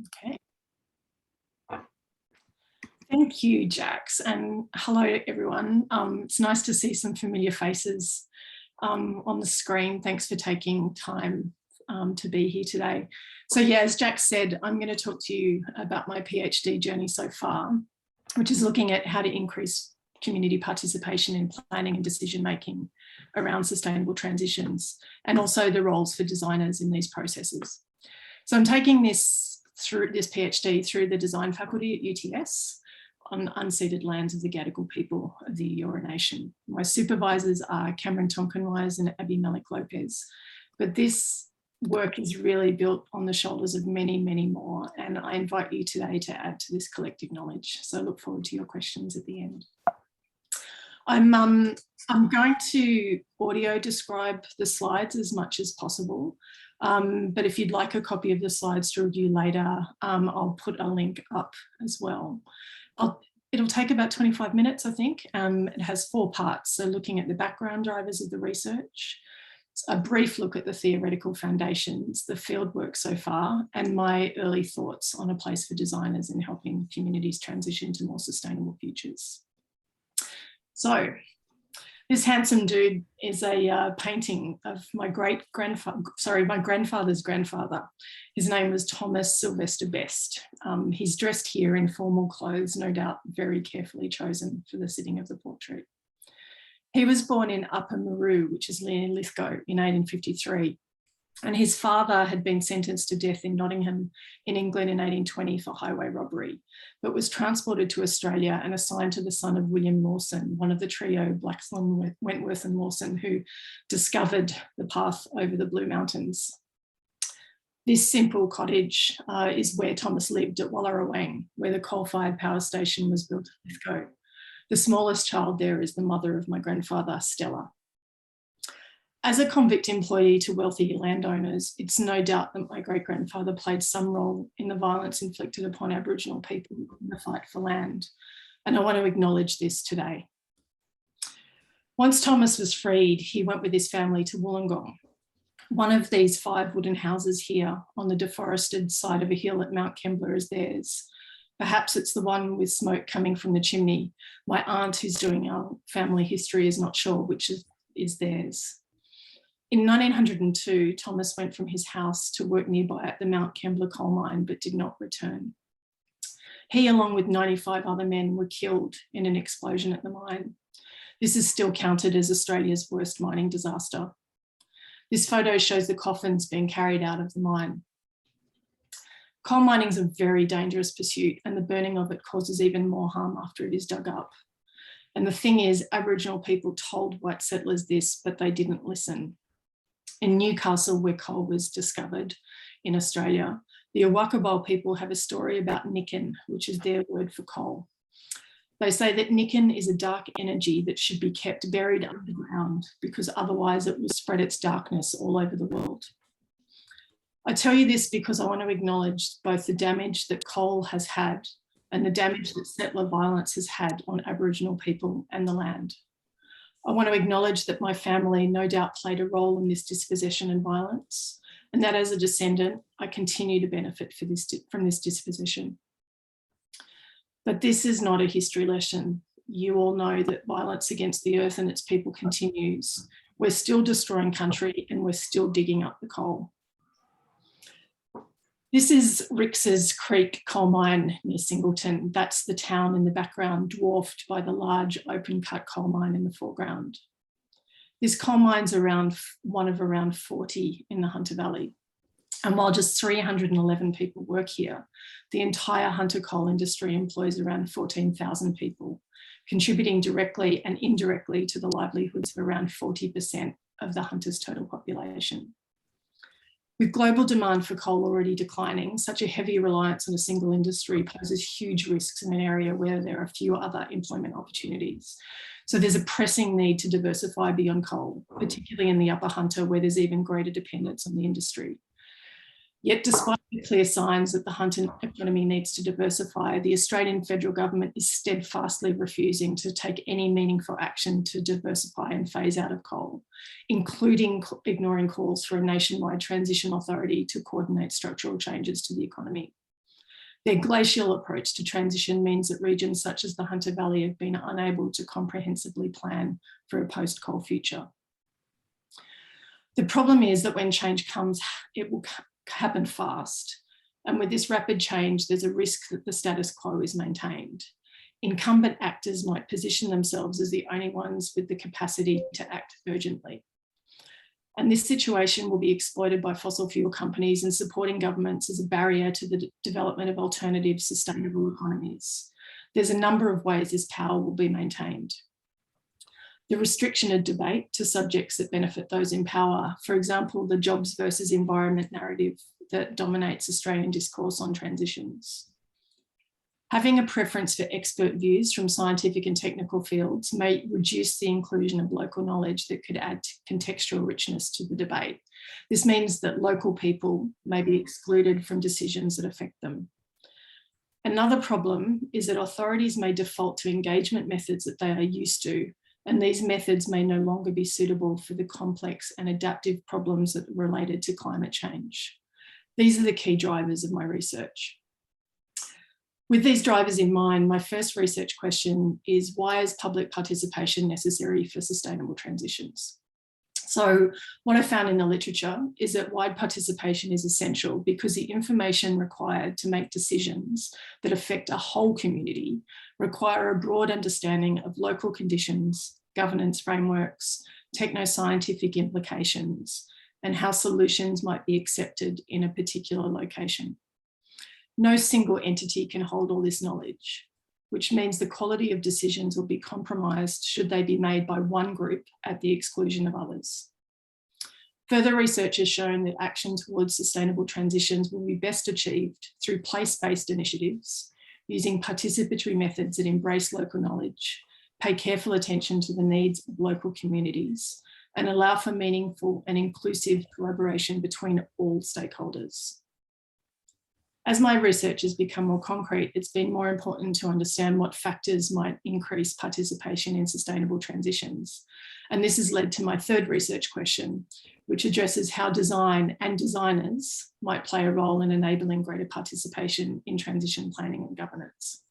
Okay. Thank you, Jax, and hello, everyone. It's nice to see some familiar faces on the screen. Thanks for taking time to be here today. So yeah, as Jax said, I'm going to talk to you about my PhD journey so far, which is looking at how to increase community participation in planning and decision-making around sustainable transitions, and also the roles for designers in these processes. So I'm taking this PhD through the design faculty at UTS on unceded lands of the Gadigal people of the Eora Nation. My supervisors are Cameron Tonkinwise and Abby Malik-Lopez, but this work is really built on the shoulders of many, many more, and I invite you today to add to this collective knowledge. So I look forward to your questions at the end. I'm going to audio describe the slides as much as possible, but if you'd like a copy of the slides to review later, I'll put a link up as well. It'll take about 25 minutes, I think. It has 4 parts, so looking at the background drivers of the research, a brief look at the theoretical foundations, the fieldwork so far, and my early thoughts on a place for designers in helping communities transition to more sustainable futures. So this handsome dude is a painting of my grandfather's grandfather. His name was Thomas Sylvester Best. He's dressed here in formal clothes, no doubt very carefully chosen for the sitting of the portrait. He was born in Upper Maru, which is near Lithgow, in 1853. And his father had been sentenced to death in Nottingham in England in 1820 for highway robbery, but was transported to Australia and assigned to the son of William Lawson, one of the trio Blaxland, Wentworth and Lawson, who discovered the path over the Blue Mountains. This simple cottage is where Thomas lived at Wallerawang, where the coal-fired power station was built at Lithgow. The smallest child there is the mother of my grandfather, Stella. As a convict employee to wealthy landowners, it's no doubt that my great-grandfather played some role in the violence inflicted upon Aboriginal people in the fight for land, and I want to acknowledge this today. Once Thomas was freed, he went with his family to Wollongong. One of these 5 wooden houses here on the deforested side of a hill at Mount Kembla is theirs. Perhaps it's the one with smoke coming from the chimney. My aunt, who's doing our family history, is not sure which is theirs. In 1902, Thomas went from his house to work nearby at the Mount Kembla coal mine, but did not return. He, along with 95 other men, were killed in an explosion at the mine. This is still counted as Australia's worst mining disaster. This photo shows the coffins being carried out of the mine. Coal mining is a very dangerous pursuit, and the burning of it causes even more harm after it is dug up. And the thing is, Aboriginal people told white settlers this, but they didn't listen. In Newcastle, where coal was discovered in Australia, the Awakabal people have a story about Nikken, which is their word for coal. They say that Nikken is a dark energy that should be kept buried underground because otherwise it will spread its darkness all over the world. I tell you this because I want to acknowledge both the damage that coal has had and the damage that settler violence has had on Aboriginal people and the land. I want to acknowledge that my family no doubt played a role in this dispossession and violence, and that as a descendant, I continue to benefit from this dispossession. But this is not a history lesson. You all know that violence against the earth and its people continues. We're still destroying country and we're still digging up the coal. This is Rix's Creek coal mine near Singleton. That's the town in the background, dwarfed by the large open cut coal mine in the foreground. This coal mine's one of around 40 in the Hunter Valley. And while just 311 people work here, the entire Hunter coal industry employs around 14,000 people, contributing directly and indirectly to the livelihoods of around 40% of the Hunter's total population. With global demand for coal already declining, such a heavy reliance on a single industry poses huge risks in an area where there are few other employment opportunities. So there's a pressing need to diversify beyond coal, particularly in the Upper Hunter, where there's even greater dependence on the industry. Yet despite the clear signs that the Hunter economy needs to diversify, the Australian federal government is steadfastly refusing to take any meaningful action to diversify and phase out of coal, including ignoring calls for a nationwide transition authority to coordinate structural changes to the economy. Their glacial approach to transition means that regions such as the Hunter Valley have been unable to comprehensively plan for a post-coal future. The problem is that when change comes, it will happen fast. And with this rapid change, there's a risk that the status quo is maintained. Incumbent actors might position themselves as the only ones with the capacity to act urgently. And this situation will be exploited by fossil fuel companies and supporting governments as a barrier to the development of alternative sustainable economies. There's a number of ways this power will be maintained. The restriction of debate to subjects that benefit those in power, for example, the jobs versus environment narrative that dominates Australian discourse on transitions. Having a preference for expert views from scientific and technical fields may reduce the inclusion of local knowledge that could add contextual richness to the debate. This means that local people may be excluded from decisions that affect them. Another problem is that authorities may default to engagement methods that they are used to, and these methods may no longer be suitable for the complex and adaptive problems that are related to climate change. These are the key drivers of my research. With these drivers in mind, my first research question is, why is public participation necessary for sustainable transitions? So what I found in the literature is that wide participation is essential because the information required to make decisions that affect a whole community require a broad understanding of local conditions, governance frameworks, techno-scientific implications, and how solutions might be accepted in a particular location. No single entity can hold all this knowledge, which means the quality of decisions will be compromised should they be made by one group at the exclusion of others. Further research has shown that action towards sustainable transitions will be best achieved through place-based initiatives, using participatory methods that embrace local knowledge, pay careful attention to the needs of local communities, and allow for meaningful and inclusive collaboration between all stakeholders. As my research has become more concrete, it's been more important to understand what factors might increase participation in sustainable transitions. And this has led to my third research question, which addresses how design and designers might play a role in enabling greater participation in transition planning and governance.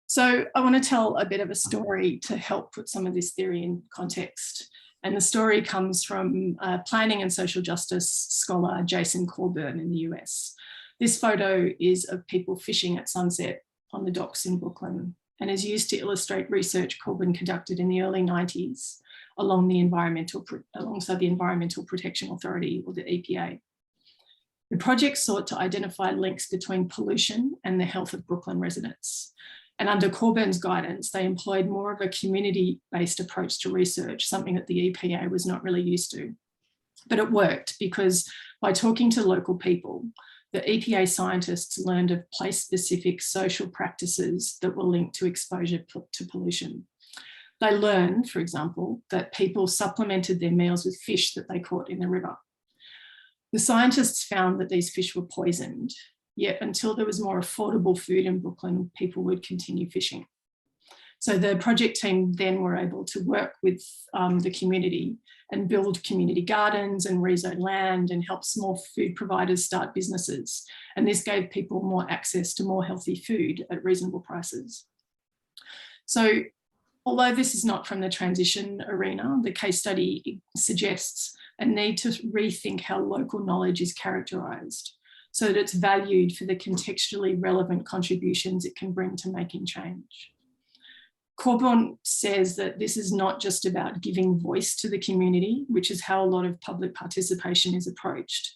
So I want to tell a bit of a story to help put some of this theory in context. And the story comes from planning and social justice scholar Jason Corburn in the US. This photo is of people fishing at sunset on the docks in Brooklyn and is used to illustrate research Corburn conducted in the early 90s alongside the Environmental Protection Authority, or the EPA. The project sought to identify links between pollution and the health of Brooklyn residents. And under Corburn's guidance, they employed more of a community-based approach to research, something that the EPA was not really used to. But it worked because by talking to local people, the EPA scientists learned of place-specific social practices that were linked to exposure to pollution. They learned, for example, that people supplemented their meals with fish that they caught in the river. The scientists found that these fish were poisoned, yet until there was more affordable food in Brooklyn, people would continue fishing. So the project team then were able to work with the community and build community gardens and rezone land and help small food providers start businesses. And this gave people more access to more healthy food at reasonable prices. So although this is not from the transition arena, the case study suggests a need to rethink how local knowledge is characterised so that it's valued for the contextually relevant contributions it can bring to making change. Corburn says that this is not just about giving voice to the community, which is how a lot of public participation is approached,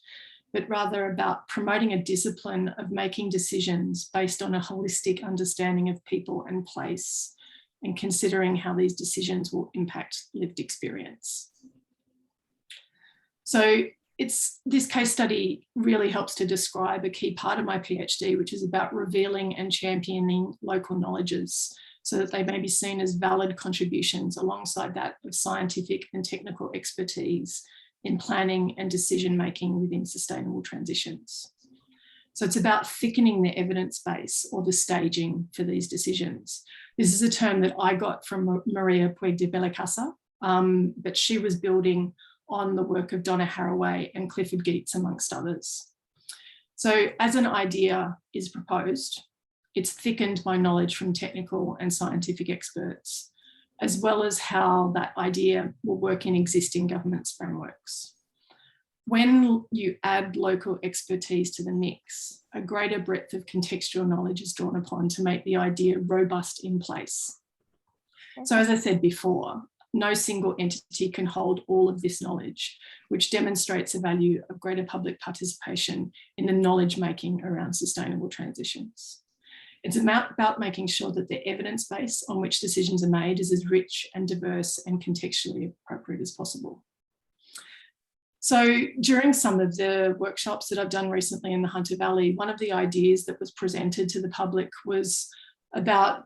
but rather about promoting a discipline of making decisions based on a holistic understanding of people and place, and considering how these decisions will impact lived experience. So this case study really helps to describe a key part of my PhD, which is about revealing and championing local knowledges so that they may be seen as valid contributions alongside that of scientific and technical expertise in planning and decision-making within sustainable transitions. So it's about thickening the evidence base or the staging for these decisions. This is a term that I got from Maria Puig de Bellacasa, but she was building on the work of Donna Haraway and Clifford Geertz, amongst others. So as an idea is proposed, it's thickened by knowledge from technical and scientific experts, as well as how that idea will work in existing governance frameworks. When you add local expertise to the mix, a greater breadth of contextual knowledge is drawn upon to make the idea robust in place. So as I said before, no single entity can hold all of this knowledge, which demonstrates the value of greater public participation in the knowledge making around sustainable transitions. It's about making sure that the evidence base on which decisions are made is as rich and diverse and contextually appropriate as possible. So during some of the workshops that I've done recently in the Hunter Valley, one of the ideas that was presented to the public was about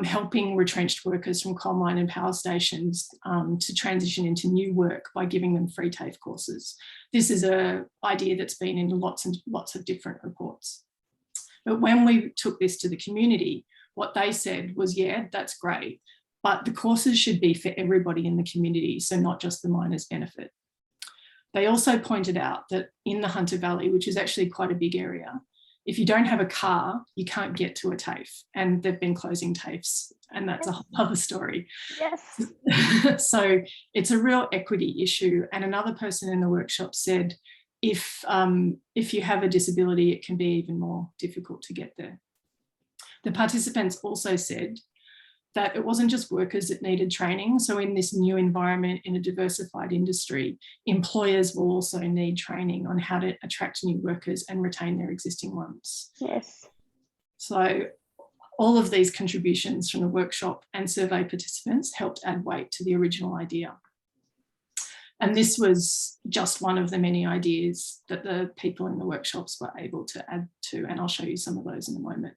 helping retrenched workers from coal mine and power stations to transition into new work by giving them free TAFE courses. This is an idea that's been in lots and lots of different reports. But when we took this to the community, what they said was, yeah, that's great, but the courses should be for everybody in the community, so not just the miners' benefit. They also pointed out that in the Hunter Valley, which is actually quite a big area, if you don't have a car, you can't get to a TAFE, and they've been closing TAFEs, and that's a whole other story. Yes. So it's a real equity issue. And another person in the workshop said, if you have a disability, it can be even more difficult to get there. The participants also said that it wasn't just workers that needed training. So in this new environment in a diversified industry, employers will also need training on how to attract new workers and retain their existing ones. Yes. So all of these contributions from the workshop and survey participants helped add weight to the original idea. And this was just one of the many ideas that the people in the workshops were able to add to, and I'll show you some of those in a moment.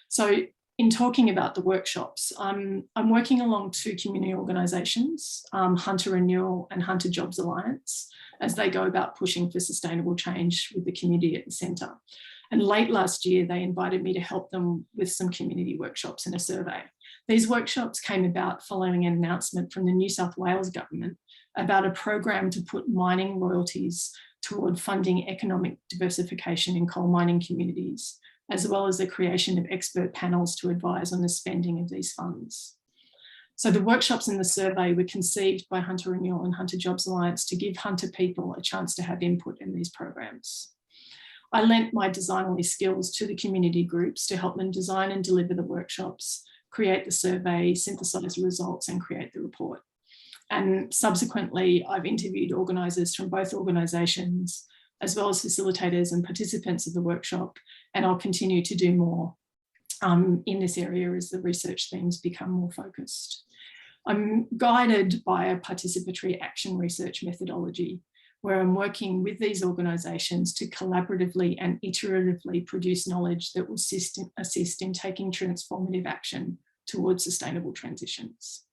So in talking about the workshops, I'm working along two community organisations, Hunter Renewal and Hunter Jobs Alliance, as they go about pushing for sustainable change with the community at the centre. And late last year, they invited me to help them with some community workshops and a survey. These workshops came about following an announcement from the New South Wales government about a program to put mining royalties toward funding economic diversification in coal mining communities, as well as the creation of expert panels to advise on the spending of these funds. So the workshops and the survey were conceived by Hunter Renewal and Hunter Jobs Alliance to give Hunter people a chance to have input in these programs. I lent my design-only skills to the community groups to help them design and deliver the workshops, create the survey, synthesise the results and create the report. And subsequently, I've interviewed organisers from both organisations, as well as facilitators and participants of the workshop, and I'll continue to do more in this area as the research themes become more focused. I'm guided by a participatory action research methodology, where I'm working with these organisations to collaboratively and iteratively produce knowledge that will assist in taking transformative action towards sustainable transitions.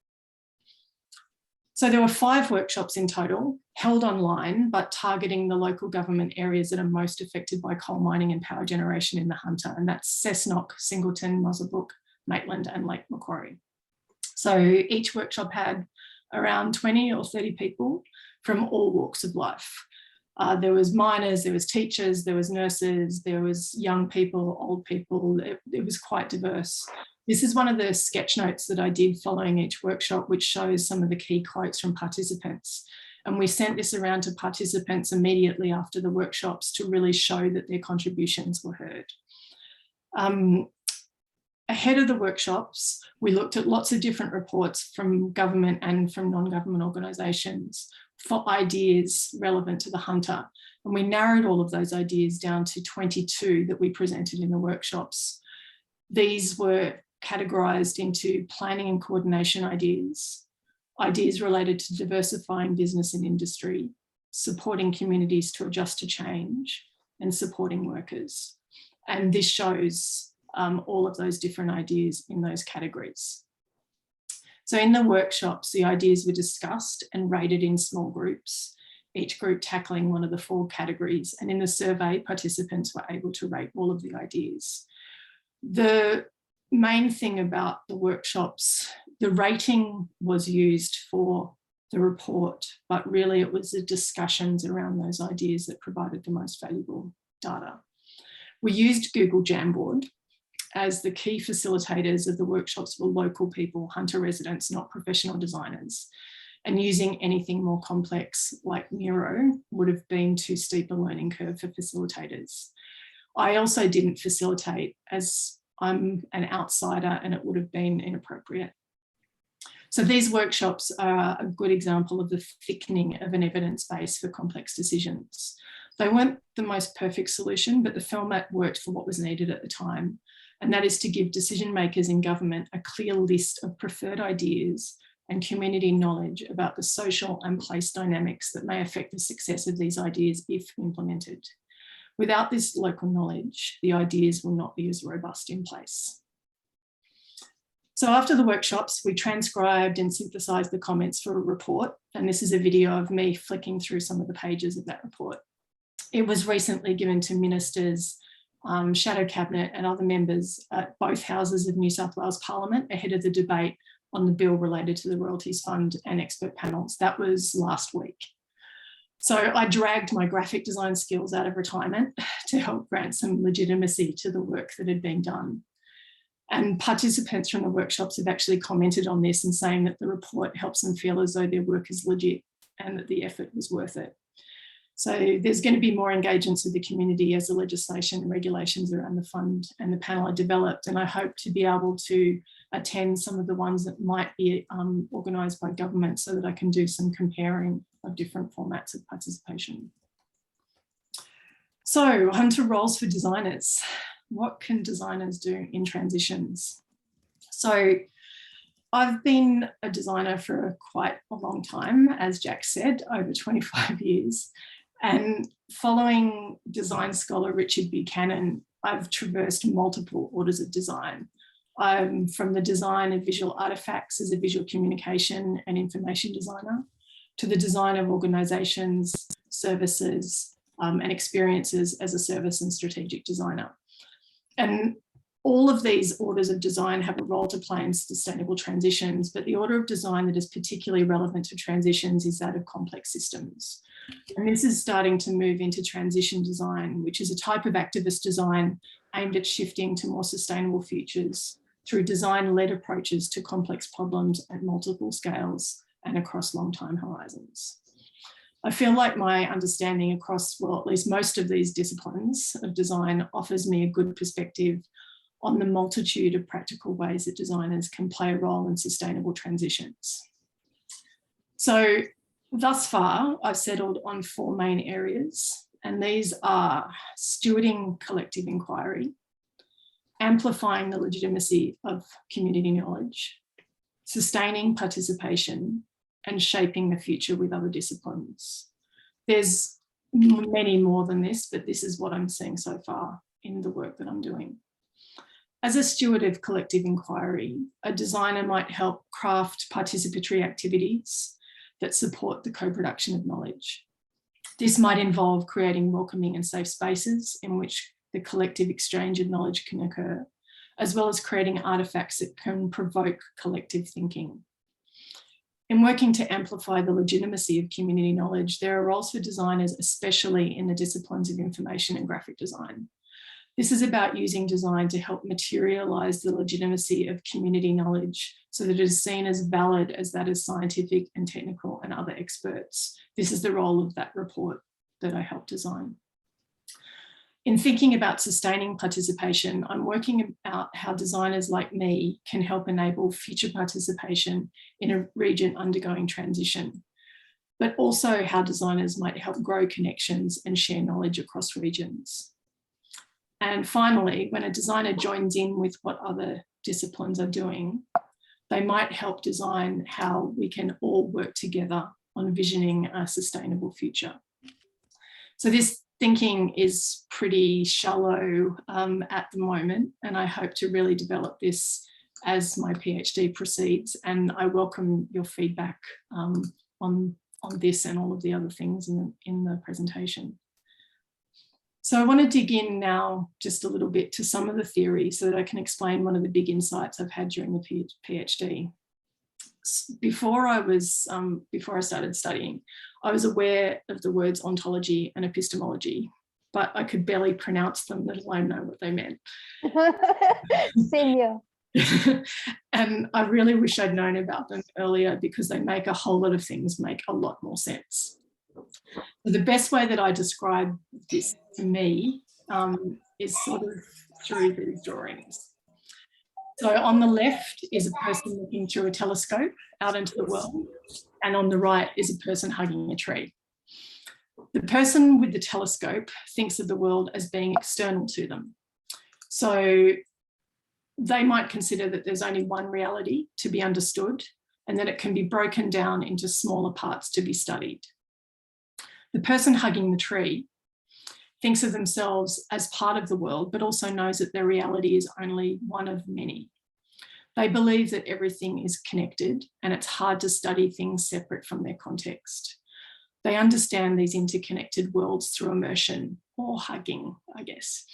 So there were 5 workshops in total, held online, but targeting the local government areas that are most affected by coal mining and power generation in the Hunter, and that's Cessnock, Singleton, Muswellbrook, Maitland and Lake Macquarie. So each workshop had around 20 or 30 people from all walks of life. There was miners, there was teachers, there was nurses, there was young people, old people, it was quite diverse. This is one of the sketch notes that I did following each workshop, which shows some of the key quotes from participants. And we sent this around to participants immediately after the workshops to really show that their contributions were heard. Ahead of the workshops, we looked at lots of different reports from government and from non-government organisations for ideas relevant to the Hunter. And we narrowed all of those ideas down to 22 that we presented in the workshops. These were categorised into planning and coordination ideas, ideas related to diversifying business and industry, supporting communities to adjust to change, and supporting workers. And this shows all of those different ideas in those categories. So in the workshops, the ideas were discussed and rated in small groups, each group tackling one of the 4 categories. And in the survey, participants were able to rate all of the ideas. The main thing about the workshops, the rating was used for the report, but really it was the discussions around those ideas that provided the most valuable data. We used Google Jamboard, as the key facilitators of the workshops were local people, Hunter residents, not professional designers. And using anything more complex like Miro would have been too steep a learning curve for facilitators. I also didn't facilitate as I'm an outsider and it would have been inappropriate. So these workshops are a good example of the thickening of an evidence base for complex decisions. They weren't the most perfect solution, but the format worked for what was needed at the time. And that is to give decision makers in government a clear list of preferred ideas and community knowledge about the social and place dynamics that may affect the success of these ideas if implemented. Without this local knowledge, the ideas will not be as robust in place. So after the workshops, we transcribed and synthesised the comments for a report. And this is a video of me flicking through some of the pages of that report. It was recently given to ministers, Shadow Cabinet and other members at both houses of New South Wales Parliament ahead of the debate on the bill related to the Royalties Fund and expert panels. That was last week. So I dragged my graphic design skills out of retirement to help grant some legitimacy to the work that had been done. And participants from the workshops have actually commented on this and saying that the report helps them feel as though their work is legit and that the effort was worth it. So there's going to be more engagements with the community as the legislation and regulations around the fund and the panel are developed. And I hope to be able to attend some of the ones that might be organised by government so that I can do some comparing of different formats of participation. So on to roles for designers. What can designers do in transitions? So I've been a designer for quite a long time, as Jack said, over 25 years. And following design scholar Richard Buchanan, I've traversed multiple orders of design. From the design of visual artifacts as a visual communication and information designer, to the design of organisations, services, and experiences as a service and strategic designer. And all of these orders of design have a role to play in sustainable transitions, but the order of design that is particularly relevant to transitions is that of complex systems. And this is starting to move into transition design, which is a type of activist design aimed at shifting to more sustainable futures through design-led approaches to complex problems at multiple scales and across long time horizons. I feel like my understanding across, well, at least most of these disciplines of design offers me a good perspective on the multitude of practical ways that designers can play a role in sustainable transitions. So thus far, I've settled on 4 main areas, and these are stewarding collective inquiry, amplifying the legitimacy of community knowledge, sustaining participation, and shaping the future with other disciplines. There's many more than this, but this is what I'm seeing so far in the work that I'm doing. As a steward of collective inquiry, a designer might help craft participatory activities that support the co-production of knowledge. This might involve creating welcoming and safe spaces in which the collective exchange of knowledge can occur, as well as creating artifacts that can provoke collective thinking. In working to amplify the legitimacy of community knowledge, there are roles for designers, especially in the disciplines of information and graphic design. This is about using design to help materialise the legitimacy of community knowledge so that it is seen as valid as that of scientific and technical and other experts. This is the role of that report that I helped design. In thinking about sustaining participation, I'm working out how designers like me can help enable future participation in a region undergoing transition, but also how designers might help grow connections and share knowledge across regions. And finally, when a designer joins in with what other disciplines are doing, they might help design how we can all work together on visioning a sustainable future. So this thinking is pretty shallow at the moment, and I hope to really develop this as my PhD proceeds, and I welcome your feedback on this and all of the other things in the presentation. So I want to dig in now just a little bit to some of the theory so that I can explain one of the big insights I've had during the PhD. Before I started studying, I was aware of the words ontology and epistemology, but I could barely pronounce them, let alone know what they meant. Same here. And I really wish I'd known about them earlier, because they make a whole lot of things make a lot more sense. So the best way that I describe this to me is sort of through these drawings. So on the left is a person looking through a telescope out into the world, and on the right is a person hugging a tree. The person with the telescope thinks of the world as being external to them. So they might consider that there's only one reality to be understood, and that it can be broken down into smaller parts to be studied. The person hugging the tree thinks of themselves as part of the world, but also knows that their reality is only one of many. They believe that everything is connected, and it's hard to study things separate from their context. They understand these interconnected worlds through immersion, or hugging, I guess.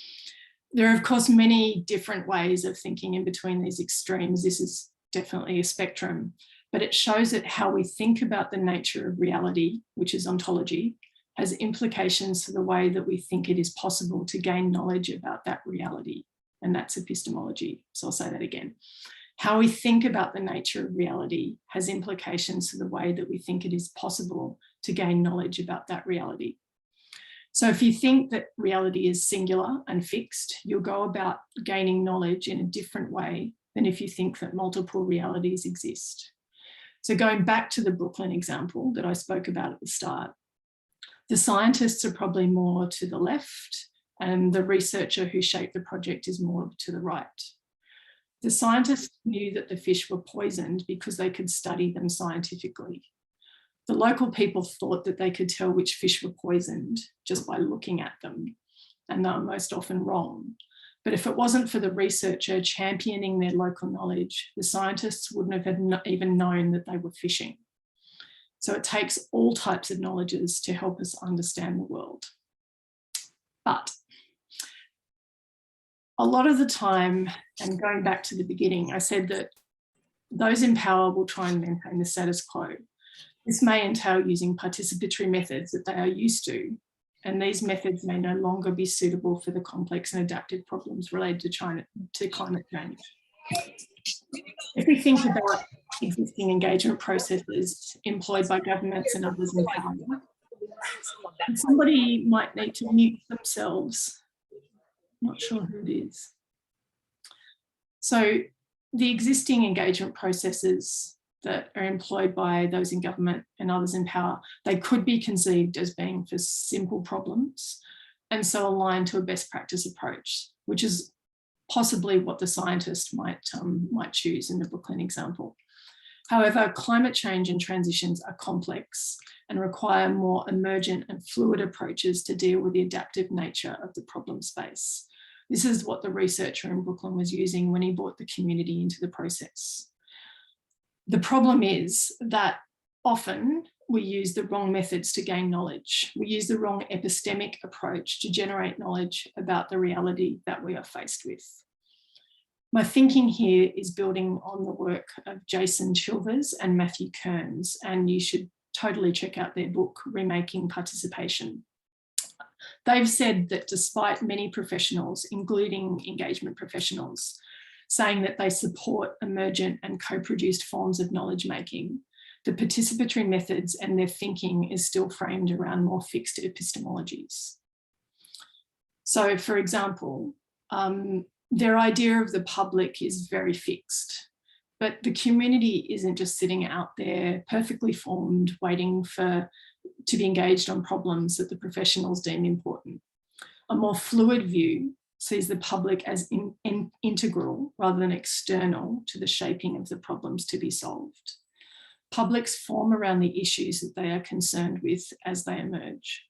There are, of course, many different ways of thinking in between these extremes. This is definitely a spectrum, but it shows that how we think about the nature of reality, which is ontology, has implications for the way that we think it is possible to gain knowledge about that reality, and that's epistemology. So I'll say that again. How we think about the nature of reality has implications for the way that we think it is possible to gain knowledge about that reality. So if you think that reality is singular and fixed, you'll go about gaining knowledge in a different way than if you think that multiple realities exist. So going back to the Brooklyn example that I spoke about at the start, the scientists are probably more to the left, and the researcher who shaped the project is more to the right. The scientists knew that the fish were poisoned because they could study them scientifically. The local people thought that they could tell which fish were poisoned just by looking at them, and they were most often wrong. But if it wasn't for the researcher championing their local knowledge, the scientists wouldn't have even known that they were fishing. So it takes all types of knowledges to help us understand the world. But a lot of the time, and going back to the beginning, I said that those in power will try and maintain the status quo. This may entail using participatory methods that they are used to, and these methods may no longer be suitable for the complex and adaptive problems related to climate change. If we think about existing engagement processes employed by governments and others in power, somebody might need to mute themselves. Not sure who it is. So the existing engagement processes that are employed by those in government and others in power, they could be conceived as being for simple problems, and so aligned to a best practice approach, which is possibly what the scientist might choose in the Brooklyn example. However, climate change and transitions are complex and require more emergent and fluid approaches to deal with the adaptive nature of the problem space. This is what the researcher in Brooklyn was using when he brought the community into the process. The problem is that often we use the wrong methods to gain knowledge. We use the wrong epistemic approach to generate knowledge about the reality that we are faced with. My thinking here is building on the work of Jason Chilvers and Matthew Kearns, and you should totally check out their book, Remaking Participation. They've said that despite many professionals, including engagement professionals, saying that they support emergent and co-produced forms of knowledge making, the participatory methods and their thinking is still framed around more fixed epistemologies. So, for example, their idea of the public is very fixed, but the community isn't just sitting out there perfectly formed, waiting to be engaged on problems that the professionals deem important. A more fluid view sees the public as integral rather than external to the shaping of the problems to be solved. Publics form around the issues that they are concerned with as they emerge.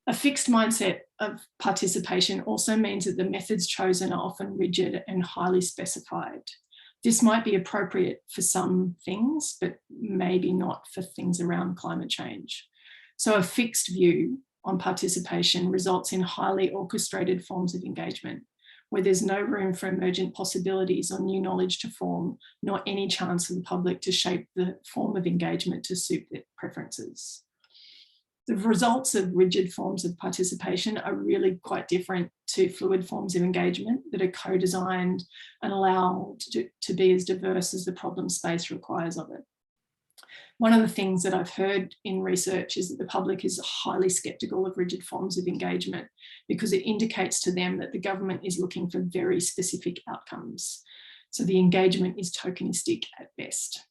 A fixed mindset of participation also means that the methods chosen are often rigid and highly specified. This might be appropriate for some things, but maybe not for things around climate change. So a fixed view on participation results in highly orchestrated forms of engagement, where there's no room for emergent possibilities or new knowledge to form, nor any chance for the public to shape the form of engagement to suit their preferences. The results of rigid forms of participation are really quite different to fluid forms of engagement that are co-designed and allowed to be as diverse as the problem space requires of it. One of the things that I've heard in research is that the public is highly sceptical of rigid forms of engagement because it indicates to them that the government is looking for very specific outcomes. So the engagement is tokenistic at best.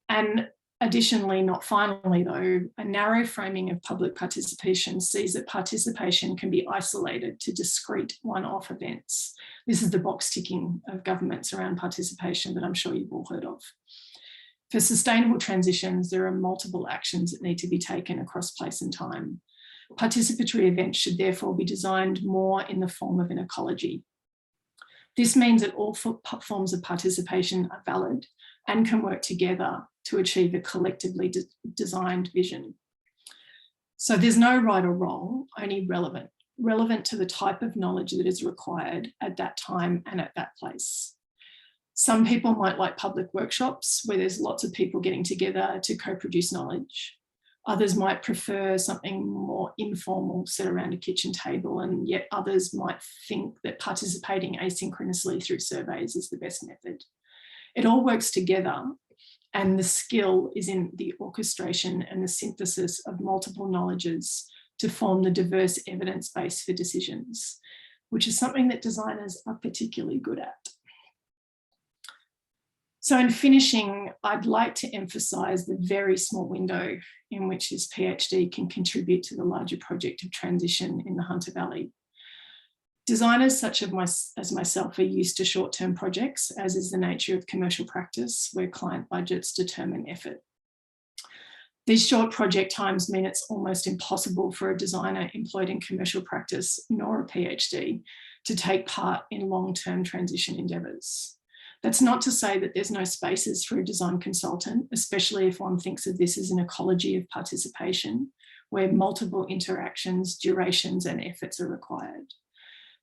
And additionally, not finally though, a narrow framing of public participation sees that participation can be isolated to discrete one-off events. This is the box ticking of governments around participation that I'm sure you've all heard of. For sustainable transitions, there are multiple actions that need to be taken across place and time. Participatory events should therefore be designed more in the form of an ecology. This means that all forms of participation are valid and can work together to achieve a collectively designed vision. So there's no right or wrong, only relevant to the type of knowledge that is required at that time and at that place. Some people might like public workshops where there's lots of people getting together to co-produce knowledge. Others might prefer something more informal, set around a kitchen table, and yet others might think that participating asynchronously through surveys is the best method. It all works together, and the skill is in the orchestration and the synthesis of multiple knowledges to form the diverse evidence base for decisions, which is something that designers are particularly good at. So in finishing, I'd like to emphasise the very small window in which this PhD can contribute to the larger project of transition in the Hunter Valley. Designers such as myself are used to short-term projects, as is the nature of commercial practice, where client budgets determine effort. These short project times mean it's almost impossible for a designer employed in commercial practice, nor a PhD, to take part in long-term transition endeavours. That's not to say that there's no spaces for a design consultant, especially if one thinks of this as an ecology of participation, where multiple interactions, durations, and efforts are required.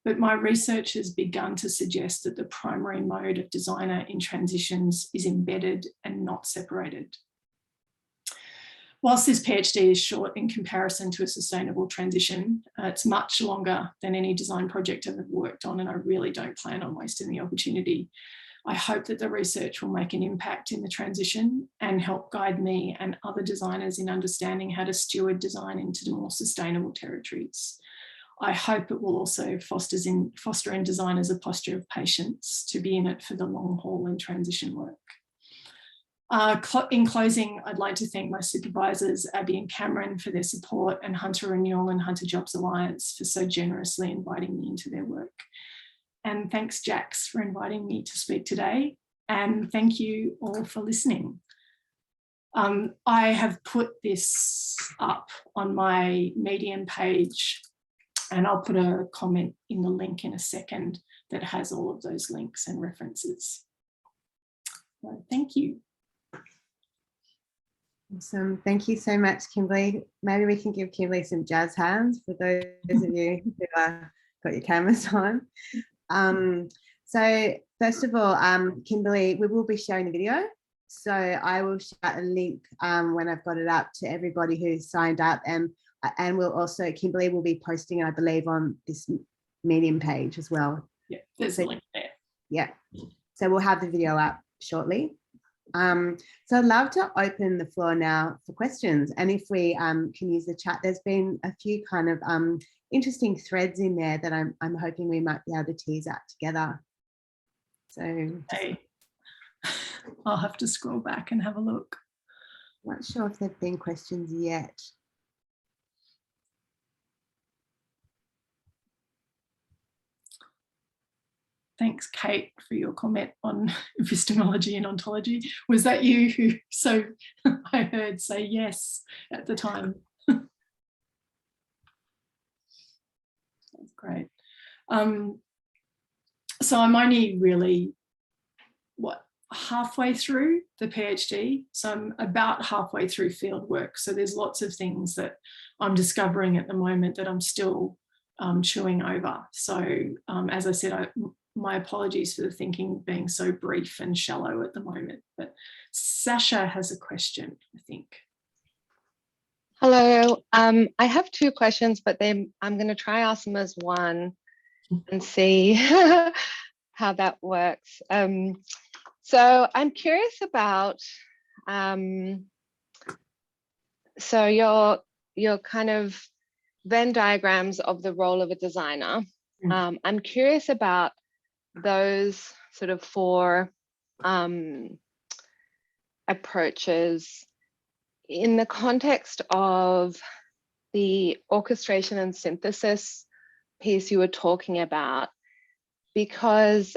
But my research has begun to suggest that the primary mode of designer in transitions is embedded and not separated. Whilst this PhD is short in comparison to a sustainable transition, it's much longer than any design project I've ever worked on, and I really don't plan on wasting the opportunity. I hope that the research will make an impact in the transition and help guide me and other designers in understanding how to steward design into more sustainable territories. I hope it will also foster in designers a posture of patience to be in it for the long haul in transition work. In closing, I'd like to thank my supervisors, Abby and Cameron, for their support, and Hunter Renewal and Hunter Jobs Alliance for so generously inviting me into their work. And thanks, Jax, for inviting me to speak today. And thank you all for listening. I have put this up on my Medium page, and I'll put a comment in the link in a second that has all of those links and references. So thank you. Awesome. Thank you so much, Kimberly. Maybe we can give Kimberly some jazz hands for those of you who got your cameras on. So first of all, Kimberly, we will be sharing the video. So I will share a link when I've got it up to everybody who's signed up, and we'll also, Kimberly will be posting, I believe, on this Medium page as well. Yeah, there's a link there. Yeah, so we'll have the video up shortly. So I'd love to open the floor now for questions, and if we can use the chat, there's been a few kind of interesting threads in there that I'm hoping we might be able to tease out together. So hey, I'll have to scroll back and have a look. Not sure if there've been questions yet. Thanks, Kate, for your comment on epistemology and ontology. Was that you who, so I heard say yes at the time? That's great. So I'm only really, halfway through the PhD. So I'm about halfway through field work. So there's lots of things that I'm discovering at the moment that I'm still chewing over. So as I said, my apologies for the thinking being so brief and shallow at the moment, but Sasha has a question, I think. Hello. I have two questions, but I'm going to try ask them as one and see how that works. So I'm curious about so your kind of Venn diagrams of the role of a designer. I'm curious about those sort of four approaches in the context of the orchestration and synthesis piece you were talking about, because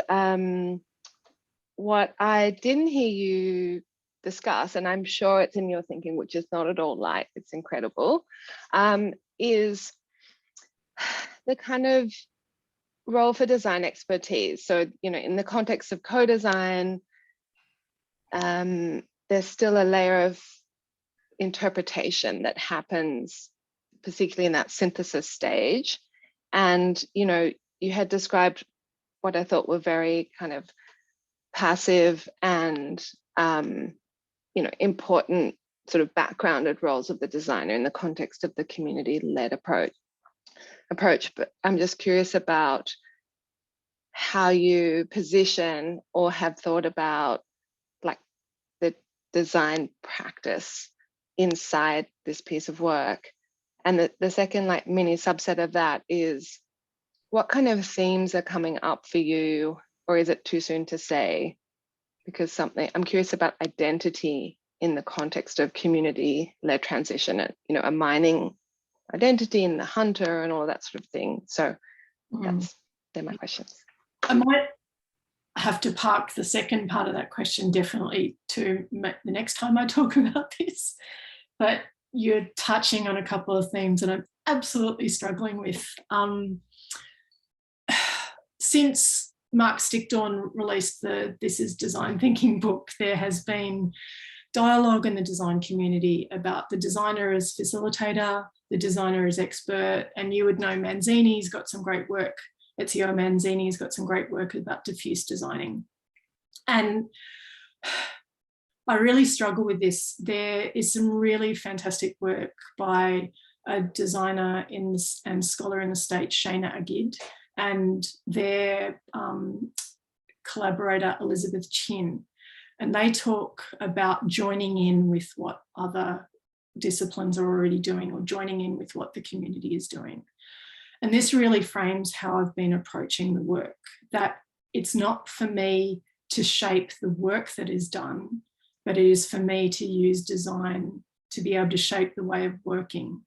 what I didn't hear you discuss, and I'm sure it's in your thinking, which is not at all light, it's incredible, is the kind of role for design expertise. So, in the context of co-design, there's still a layer of interpretation that happens, particularly in that synthesis stage. And, you had described what I thought were very kind of passive and, important sort of backgrounded roles of the designer in the context of the community-led approach. But I'm just curious about how you position or have thought about like the design practice inside this piece of work. And the second like mini subset of that is, what kind of themes are coming up for you, or is it too soon to say? Because I'm curious about identity in the context of community-led transition, and a mining identity and the hunter and all that sort of thing. So they're my questions. I might have to park the second part of that question definitely to the next time I talk about this, but you're touching on a couple of themes that I'm absolutely struggling with. Since Mark Stickdawn released the This is Design Thinking book, there has been dialogue in the design community about the designer as facilitator, the designer as expert, and you would know Manzini's got some great work. Ezio Manzini's got some great work about diffuse designing. And I really struggle with this. There is some really fantastic work by a designer and scholar in the States, Shana Agid, and their collaborator, Elizabeth Chin. And they talk about joining in with what other disciplines are already doing, or joining in with what the community is doing. And this really frames how I've been approaching the work, that it's not for me to shape the work that is done, but it is for me to use design to be able to shape the way of working.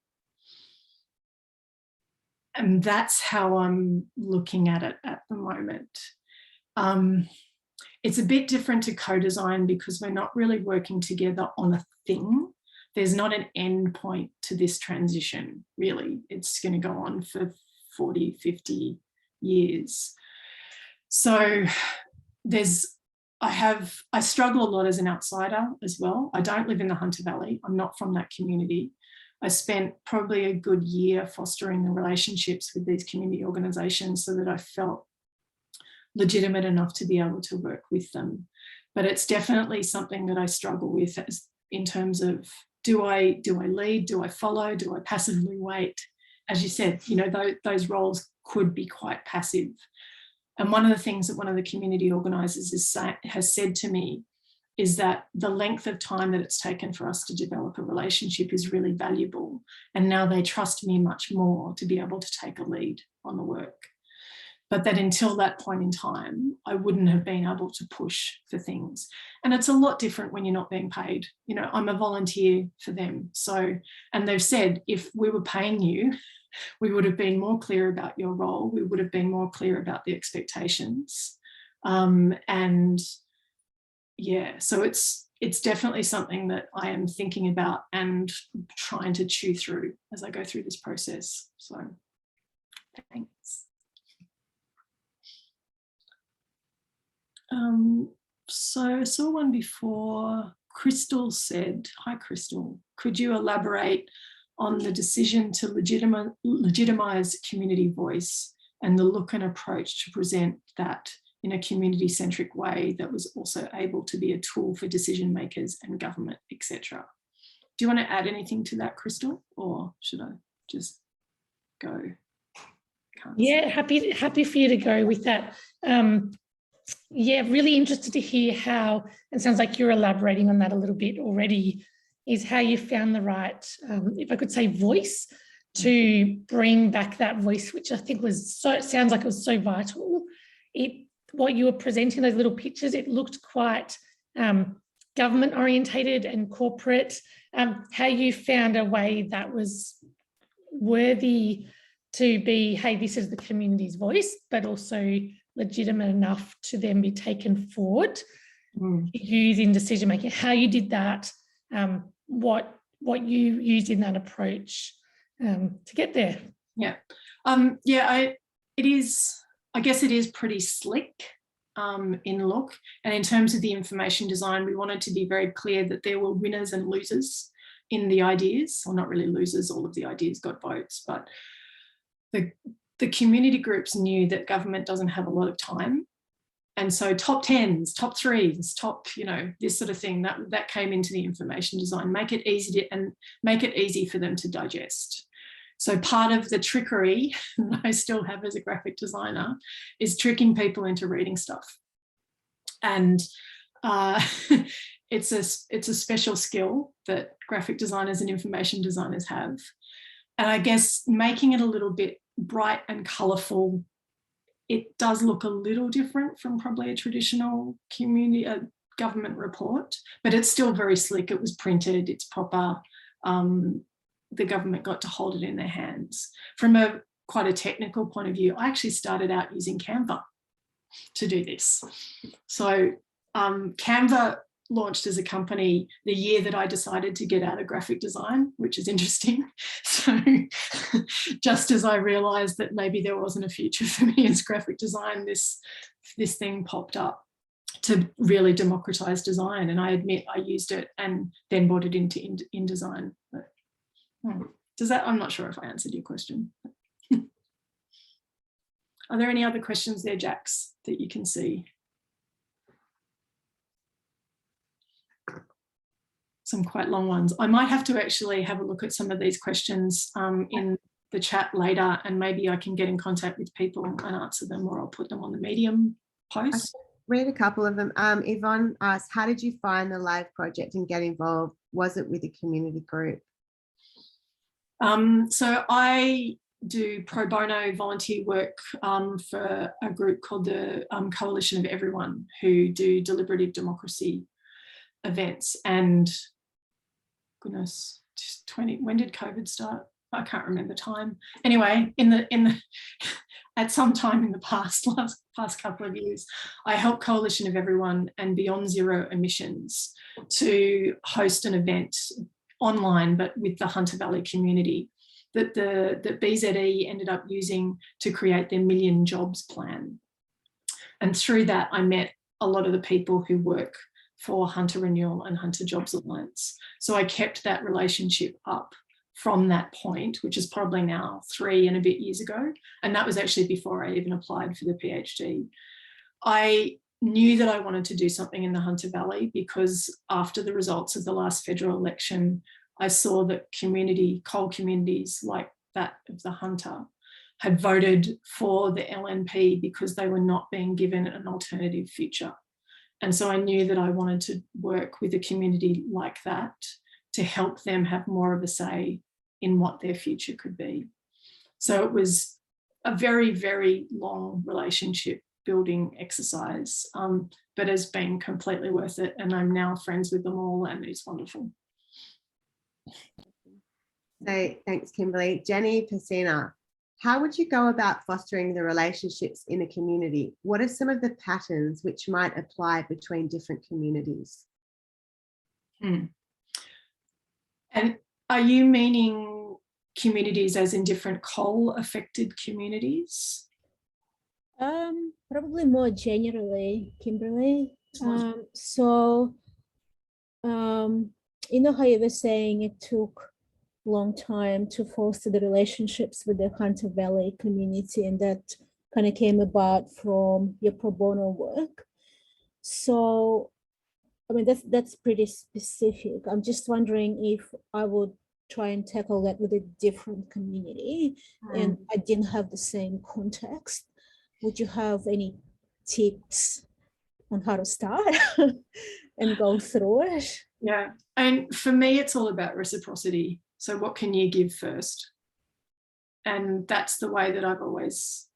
And that's how I'm looking at it at the moment. It's a bit different to co-design because we're not really working together on a thing. There's not an end point to this transition, really. It's going to go on for 40, 50 years. So I struggle a lot as an outsider as well. I don't live in the Hunter Valley. I'm not from that community. I spent probably a good year fostering the relationships with these community organisations so that I felt legitimate enough to be able to work with them. But it's definitely something that I struggle with in terms of, do I lead, do I follow, do I passively wait? As you said, those roles could be quite passive. And one of the things that one of the community organisers has said to me is that the length of time that it's taken for us to develop a relationship is really valuable. And now they trust me much more to be able to take a lead on the work. But that until that point in time, I wouldn't have been able to push for things. And it's a lot different when you're not being paid. I'm a volunteer for them. So, and they've said, if we were paying you, we would have been more clear about your role. We would have been more clear about the expectations. And yeah, so it's definitely something that I am thinking about and trying to chew through as I go through this process. So thanks. So I saw one before. Crystal said, hi Crystal, could you elaborate on the decision to legitimise community voice and the look and approach to present that in a community-centric way that was also able to be a tool for decision makers and government, etc. Do you want to add anything to that, Crystal, or should I just go? Yeah, happy for you to go with that. Yeah, really interested to hear how, it sounds like you're elaborating on that a little bit already, is how you found the right, if I could say, voice to bring back that voice, which I think was so, it sounds like it was so vital. What you were presenting, those little pictures, it looked quite government orientated and corporate. How you found a way that was worthy to be, hey, this is the community's voice, but also legitimate enough to then be taken forward, to use in decision making. How you did that, what you used in that approach to get there. Yeah, I guess it is pretty slick in look, and in terms of the information design, we wanted to be very clear that there were winners and losers in the ideas, or not really losers, all of the ideas got votes, but the community groups knew that government doesn't have a lot of time. And so top 10s, top 3s, top, this sort of thing, that came into the information design, make it easy for them to digest. So part of the trickery that I still have as a graphic designer is tricking people into reading stuff. And it's a special skill that graphic designers and information designers have. And I guess making it a little bit bright and colourful, it does look a little different from probably a traditional government report, but it's still very slick. It was printed, it's proper. The government got to hold it in their hands. From quite a technical point of view, I actually started out using Canva to do this. So Canva launched as a company the year that I decided to get out of graphic design, which is interesting. So just as I realized that maybe there wasn't a future for me as graphic design, this thing popped up to really democratize design. And I admit I used it and then brought it into InDesign. But, I'm not sure if I answered your question. Are there any other questions there, Jax, that you can see? Some quite long ones. I might have to actually have a look at some of these questions in the chat later, and maybe I can get in contact with people and answer them, or I'll put them on the Medium post. Read a couple of them. Yvonne asked, how did you find the live project and get involved? Was it with a community group? So I do pro bono volunteer work for a group called the Coalition of Everyone, who do deliberative democracy events. And goodness, when did COVID start? I can't remember time. Anyway, at some time in the past couple of years, I helped Coalition of Everyone and Beyond Zero Emissions to host an event online, but with the Hunter Valley community that BZE ended up using to create their Million Jobs plan. And through that, I met a lot of the people who work for Hunter Renewal and Hunter Jobs Alliance. So I kept that relationship up from that point, which is probably now 3 and a bit years ago. And that was actually before I even applied for the PhD. I knew that I wanted to do something in the Hunter Valley because after the results of the last federal election, I saw that coal communities like that of the Hunter had voted for the LNP because they were not being given an alternative future. And so I knew that I wanted to work with a community like that to help them have more of a say in what their future could be. So it was a very, very long relationship building exercise, but has been completely worth it. And I'm now friends with them all, and it's wonderful. So thanks, Kimberly. Jenny Pacina, how would you go about fostering the relationships in a community? What are some of the patterns which might apply between different communities? And are you meaning communities as in different coal-affected communies? Probably more generally, Kimberly. You know how you were saying it took a long time to foster the relationships with the Hunter Valley community, and that kind of came about from your pro bono work. So I mean, that's pretty specific. I'm just wondering if I would try and tackle that with a different community and I didn't have the same context. Would you have any tips on how to start and go through it? Yeah, and for me, it's all about reciprocity. So what can you give first? And that's the way that I've always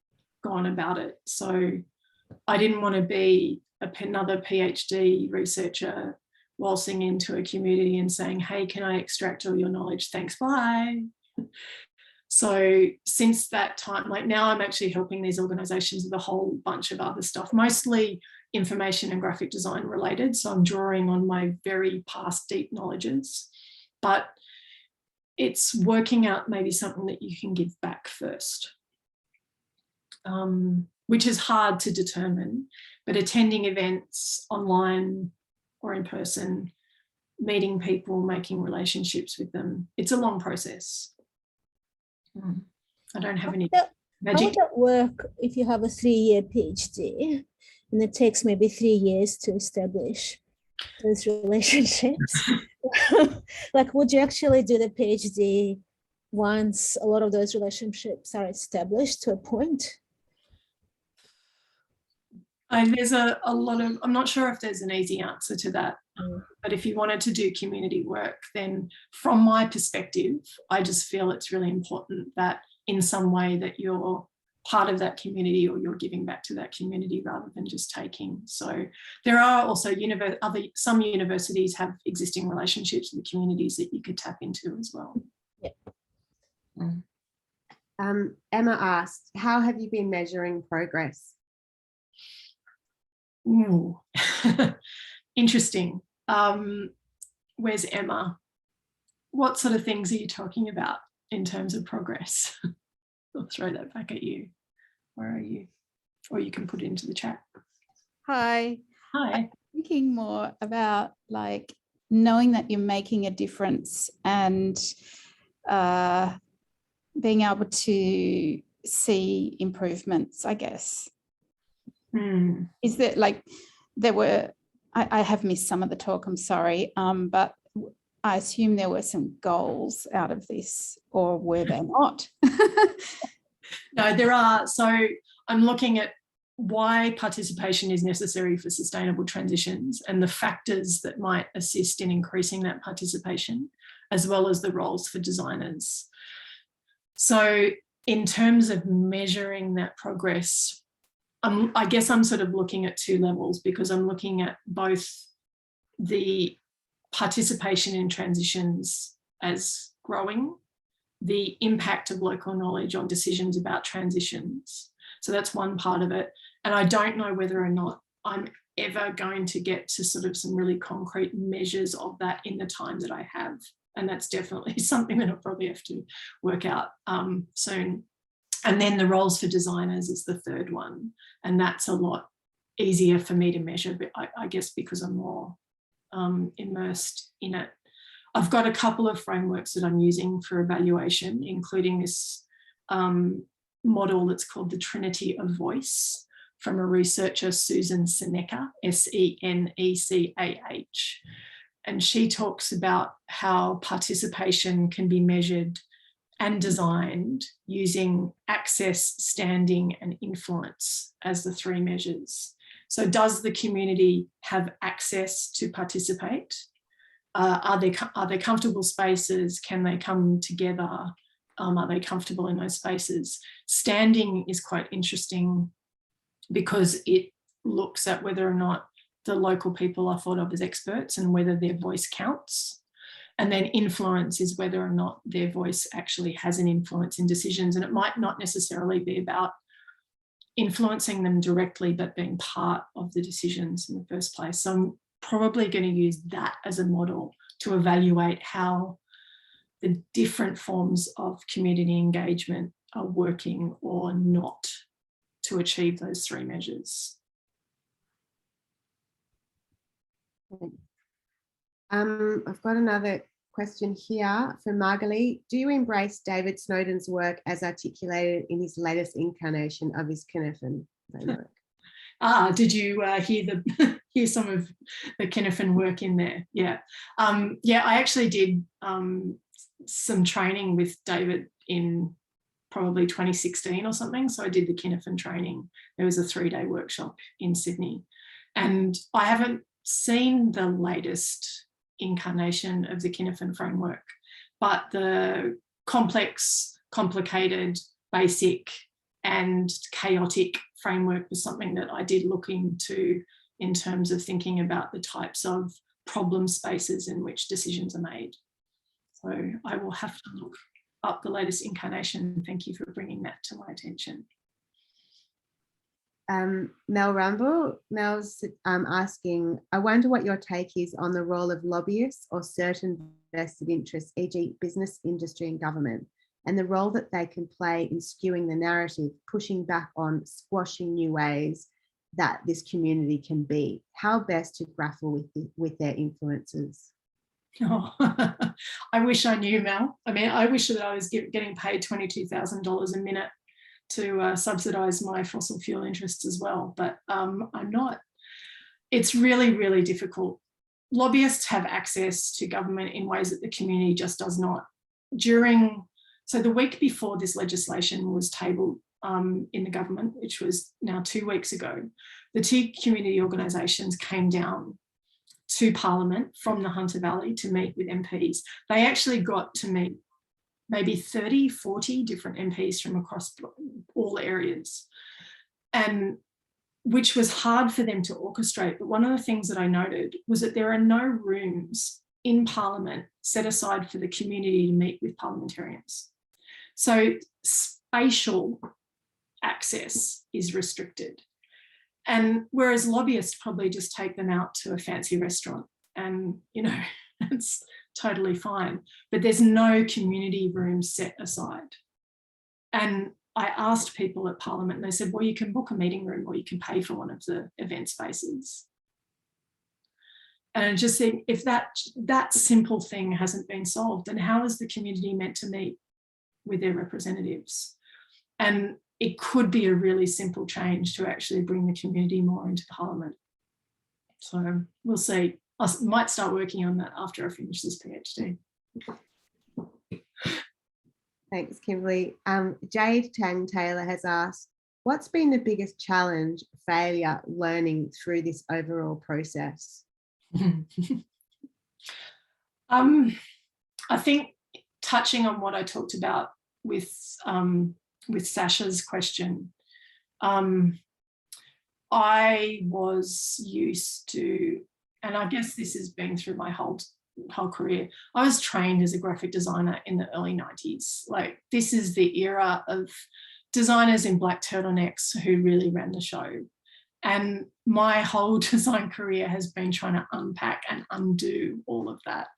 gone about it. So I didn't want to be another PhD researcher waltzing into a community and saying, hey, can I extract all your knowledge? Thanks, bye. So since that time, like now I'm actually helping these organizations with a whole bunch of other stuff, mostly information and graphic design related. So I'm drawing on my very past deep knowledges, but it's working out maybe something that you can give back first, which is hard to determine, but attending events online or in person, meeting people, making relationships with them, it's a long process. I don't have any magic. How would that work if you have a 3-year PhD and it takes maybe 3 years to establish those relationships? Like, would you actually do the PhD once a lot of those relationships are established to a point? There's a lot of, I'm not sure if there's an easy answer to that, but if you wanted to do community work, then from my perspective, I just feel it's really important that in some way that you're part of that community or you're giving back to that community rather than just taking. So there are also some universities have existing relationships with communities that you could tap into as well. Yeah. Emma asked, how have you been measuring progress? Ooh. Interesting. Where's Emma? What sort of things are you talking about in terms of progress? I'll throw that back at you. Where are you? Or you can put it into the chat. Hi. Hi. I'm thinking more about like knowing that you're making a difference and being able to see improvements, I guess. Is that like I have missed some of the talk, I'm sorry, but I assume there were some goals out of this, or were there not? No, there are. So I'm looking at why participation is necessary for sustainable transitions and the factors that might assist in increasing that participation, as well as the roles for designers. So in terms of measuring that progress, I guess I'm sort of looking at 2 levels, because I'm looking at both the participation in transitions as growing, the impact of local knowledge on decisions about transitions. So that's one part of it. And I don't know whether or not I'm ever going to get to sort of some really concrete measures of that in the time that I have. And that's definitely something that I'll probably have to work out soon. And then the roles for designers is the third one. And that's a lot easier for me to measure, but I guess because I'm more immersed in it. I've got a couple of frameworks that I'm using for evaluation, including this model that's called the Trinity of Voice from a researcher, Susan Seneca, S-E-N-E-C-A-H. And she talks about how participation can be measured and designed using access, standing, and influence as the 3 measures. So does the community have access to participate? Are there comfortable spaces? Can they come together? Are they comfortable in those spaces? Standing is quite interesting because it looks at whether or not the local people are thought of as experts and whether their voice counts. And then influence is whether or not their voice actually has an influence in decisions. And it might not necessarily be about influencing them directly, but being part of the decisions in the first place. So I'm probably going to use that as a model to evaluate how the different forms of community engagement are working or not to achieve those 3 measures. I've got another question here from Margalie. Do you embrace David Snowden's work as articulated in his latest incarnation of his Cynefin framework? Did you hear some of the Kinefin work in there? Yeah. Yeah, I actually did some training with David in probably 2016 or something. So I did the Kinefin training. There was a 3-day workshop in Sydney. And I haven't seen the latest incarnation of the Kinefin framework, but the complex, complicated, basic and chaotic framework was something that I did look into in terms of thinking about the types of problem spaces in which decisions are made. So I will have to look up the latest incarnation. Thank you for bringing that to my attention. Mel Rumble, Mel's asking, I wonder what your take is on the role of lobbyists or certain vested interests, e.g. business, industry and government, and the role that they can play in skewing the narrative, pushing back on squashing new ways that this community can be. How best to grapple with their influences? Oh, I wish I knew, Mel. I mean, I wish that I was getting paid $22,000 a minute to subsidise my fossil fuel interests as well, but I'm not. It's really, really difficult. Lobbyists have access to government in ways that the community just does not. So the week before this legislation was tabled in the government, which was now 2 weeks ago, the 2 community organisations came down to Parliament from the Hunter Valley to meet with MPs. They actually got to meet maybe 30, 40 different MPs from across all areas, and which was hard for them to orchestrate. But one of the things that I noted was that there are no rooms in Parliament set aside for the community to meet with parliamentarians. So spatial access is restricted. And whereas lobbyists probably just take them out to a fancy restaurant and, you know, it's totally fine, but there's no community room set aside. And I asked people at Parliament and they said, well, you can book a meeting room or you can pay for one of the event spaces. And I just think if that simple thing hasn't been solved, then how is the community meant to meet with their representatives? And it could be a really simple change to actually bring the community more into Parliament. So we'll see. I might start working on that after I finish this PhD. Thanks, Kimberly. Jade Tang Taylor has asked, what's been the biggest challenge, failure, learning through this overall process? I think touching on what I talked about with Sasha's question, I was used to, and I guess this has been through my whole career, I was trained as a graphic designer in the early 90s. Like, this is the era of designers in black turtlenecks who really ran the show. And my whole design career has been trying to unpack and undo all of that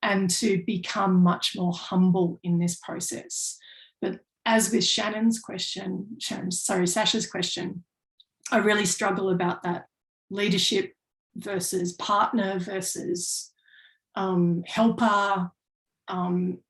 and to become much more humble in this process. But as with Sasha's question, I really struggle about that leadership versus partner versus helper. Am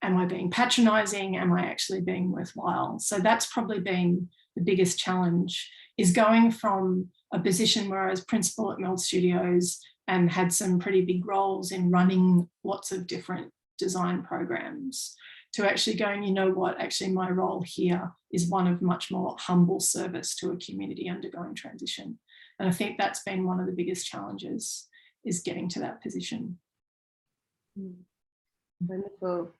I being patronising? Am I actually being worthwhile? So that's probably been the biggest challenge, is going from a position where I was principal at Meld Studios and had some pretty big roles in running lots of different design programs, to actually going, you know what, actually my role here is one of much more humble service to a community undergoing transition. And I think that's been one of the biggest challenges, is getting to that position. Wonderful.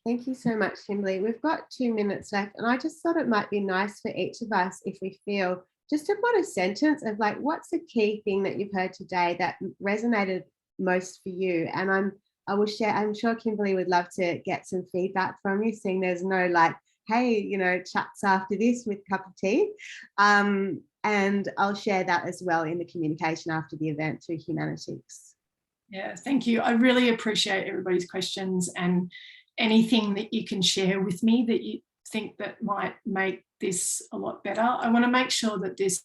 Thank you so much, Kimberly. We've got 2 minutes left, and I just thought it might be nice for each of us, if we feel, just to put a sentence of like, what's the key thing that you've heard today that resonated most for you? And I will share, I'm sure Kimberly would love to get some feedback from you, seeing there's no like, hey, you know, chats after this with a cup of tea. And I'll share that as well in the communication after the event through Humanities. Yeah, thank you. I really appreciate everybody's questions, and anything that you can share with me that you think that might make this a lot better. I want to make sure that this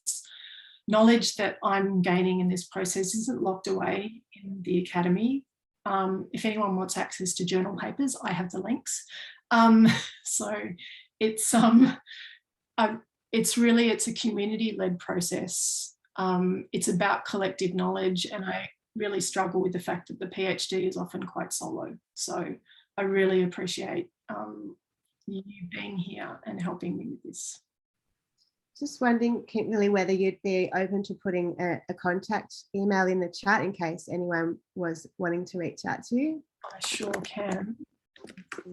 knowledge that I'm gaining in this process isn't locked away in the academy. If anyone wants access to journal papers, I have the links. So it's it's a community-led process. It's about collective knowledge, and I really struggle with the fact that the PhD is often quite solo. So I really appreciate you being here and helping me with this. Just wondering, Kimberly, whether you'd be open to putting a contact email in the chat in case anyone was wanting to reach out to you. I sure can.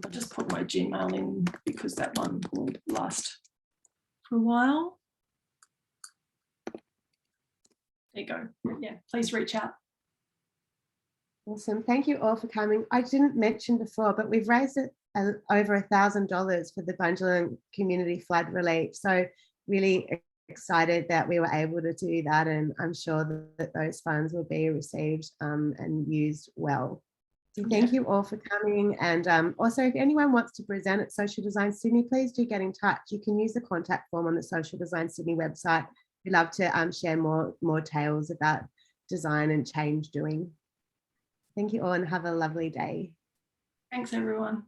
I'll just put my Gmail in because that one will last for a while. There you go. Yeah, please reach out. Awesome. Thank you all for coming. I didn't mention before, but we've raised over $1,000 for the Bundjalung Community Flood Relief. So really excited that we were able to do that, and I'm sure that those funds will be received and used well. So thank you all for coming, and also if anyone wants to present at Social Design Sydney, please do get in touch. You can use the contact form on the Social Design Sydney website. We'd love to share more tales about design and change doing. Thank you all and have a lovely day. Thanks everyone.